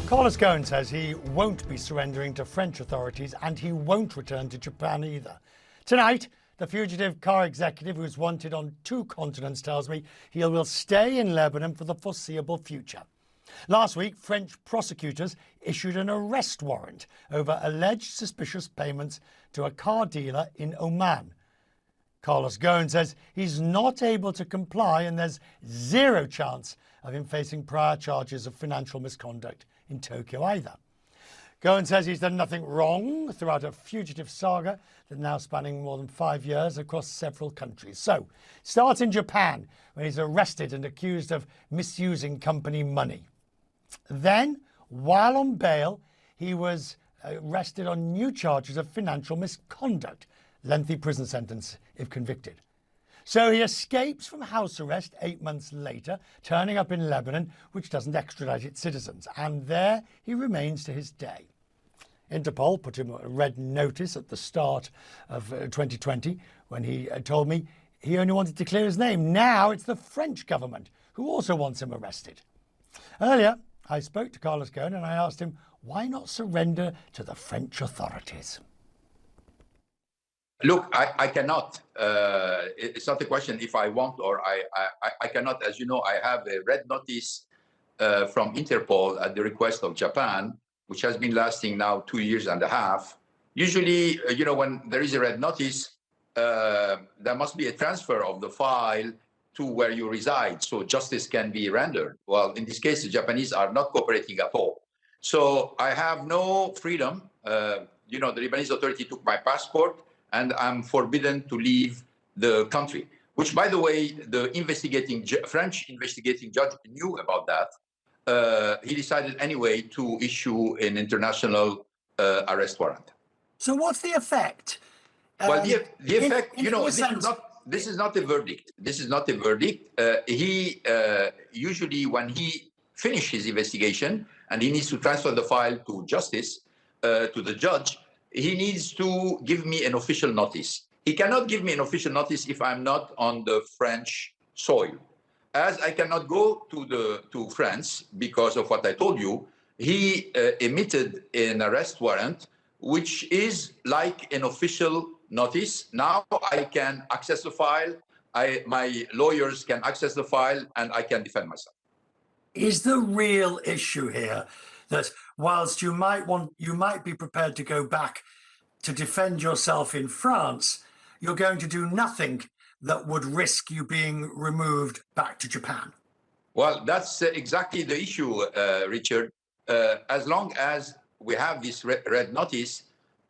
Ghosn says he won't be surrendering to French authorities and he won't return to Japan either. Tonight, the fugitive car executive who's wanted on 2 continents tells me he will stay in Lebanon for the foreseeable future. Last week, French prosecutors issued an arrest warrant over alleged suspicious payments to a car dealer in Oman. Ghosn says he's not able to comply and there's zero chance of him facing prior charges of financial misconduct in Tokyo either. Ghosn says he's done nothing wrong throughout a fugitive saga that's now spanning more than 5 years across several countries. So, it starts in Japan when he's arrested and accused of misusing company money. Then, while on bail, he was arrested on new charges of financial misconduct, lengthy prison sentence if convicted. So he escapes from house arrest 8 months later, turning up in Lebanon, which doesn't extradite its citizens, and there he remains to his day. Interpol put him a red notice at the start of 2020 when he told me he only wanted to clear his name. Now it's the French government who also wants him arrested. Earlier, I spoke to Ghosn and I asked him why not surrender to the French authorities. Look, I cannot. It's not a question if I want or I cannot. As you know, I have a red notice from Interpol at the request of Japan, which has been lasting now 2.5 years. Usually, when there is a red notice, there must be a transfer of the file to where you reside, so justice can be rendered. Well, in this case, the Japanese are not cooperating at all. So I have no freedom. The Lebanese authority took my passport, and I'm forbidden to leave the country, which, by the way, the French investigating judge knew about that. He decided anyway to issue an international arrest warrant. So what's the effect? Well, the effect, this is not a verdict. This is not a verdict. He usually, when he finishes his investigation and he needs to transfer the file to justice, to the judge, he needs to give me an official notice. He cannot give me an official notice if I'm not on the French soil. As I cannot go to France because of what I told you, he emitted an arrest warrant, which is like an official notice. Now I can access the file, my lawyers can access the file, and I can defend myself. Is the real issue here that whilst you might be prepared to go back to defend yourself in France, you're going to do nothing that would risk you being removed back to Japan? Well, that's exactly the issue, Richard. As long as we have this red notice,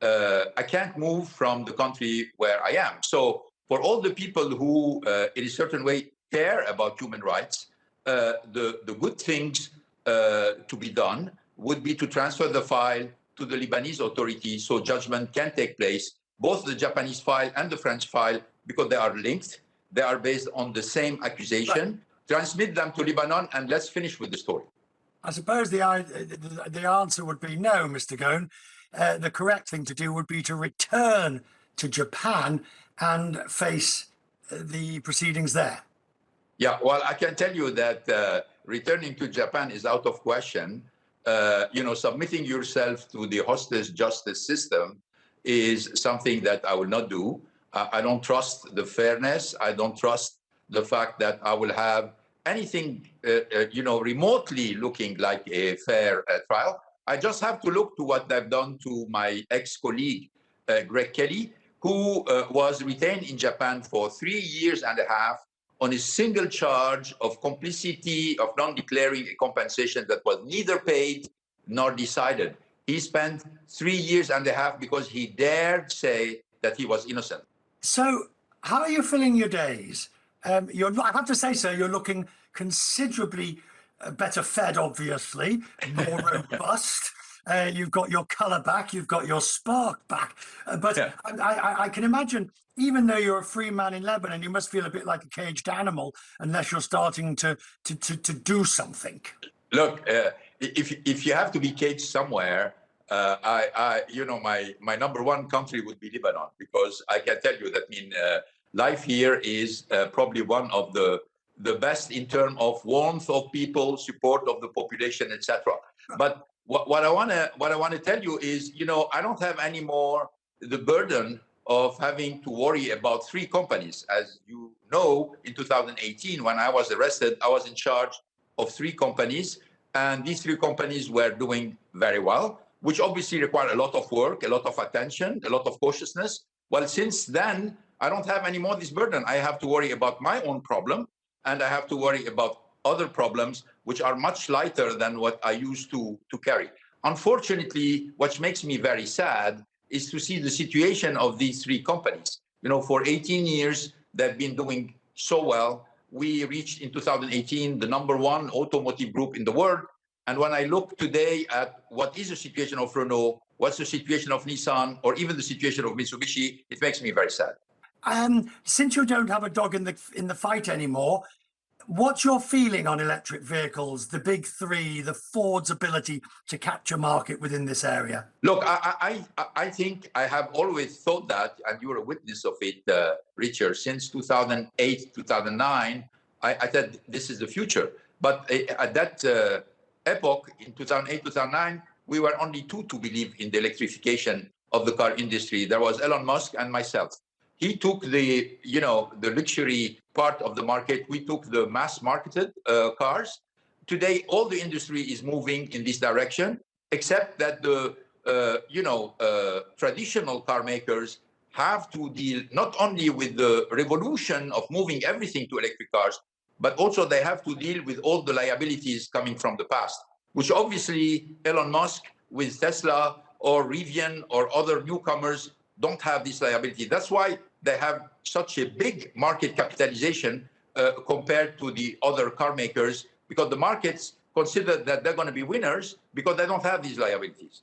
I can't move from the country where I am. So for all the people who, in a certain way, care about human rights, the good things to be done would be to transfer the file to the Lebanese authorities so judgment can take place, both the Japanese file and the French file, because they are linked. They are based on the same accusation. Right. Transmit them to Lebanon and let's finish with the story. I suppose the answer would be no, Mr. Ghosn. The correct thing to do would be to return to Japan and face the proceedings there. Yeah, well, I can tell you that returning to Japan is out of question. Submitting yourself to the hostage justice system is something that I will not do. I don't trust the fairness. I don't trust the fact that I will have anything, remotely looking like a fair trial. I just have to look to what they've done to my ex-colleague, Greg Kelly, who was retained in Japan for 3.5 years on a single charge of complicity, of non-declaring a compensation that was neither paid nor decided. He spent 3.5 years because he dared say that he was innocent. So how are you filling your days? I have to say, sir, you're looking considerably better fed, obviously, more robust. You've got your colour back, you've got your spark back. But yeah. I can imagine, even though you're a free man in Lebanon, you must feel a bit like a caged animal unless you're starting to do something. Look, if you have to be caged somewhere, my number one country would be Lebanon, because I can tell you that life here is probably one of the best in terms of warmth of people, support of the population, etc. But what I wanna tell you is, I don't have any more the burden of having to worry about three companies. As you know, in 2018, when I was arrested, I was in charge of three companies, and these three companies were doing very well, which obviously required a lot of work, a lot of attention, a lot of cautiousness. Well, since then, I don't have any more this burden. I have to worry about my own problem, and I have to worry about other problems which are much lighter than what I used to carry. Unfortunately, what makes me very sad is to see the situation of these three companies. For 18 years, they've been doing so well. We reached in 2018 the number one automotive group in the world. And when I look today at what is the situation of Renault, what's the situation of Nissan, or even the situation of Mitsubishi, it makes me very sad. Since you don't have a dog in the fight anymore, what's your feeling on electric vehicles, the big three, the Ford's ability to capture market within this area? Look, I think I have always thought that, and you're a witness of it, Richard. Since 2008, 2009, I said this is the future. But at that epoch, in 2008, 2009, we were only two to believe in the electrification of the car industry. There was Elon Musk and myself. He took the luxury part of the market. We took the mass marketed cars. Today, all the industry is moving in this direction, except that the traditional car makers have to deal not only with the revolution of moving everything to electric cars, but also they have to deal with all the liabilities coming from the past, which obviously Elon Musk with Tesla or Rivian or other newcomers don't have this liability. That's why they have such a big market capitalization compared to the other car makers, because the markets consider that they're going to be winners because they don't have these liabilities.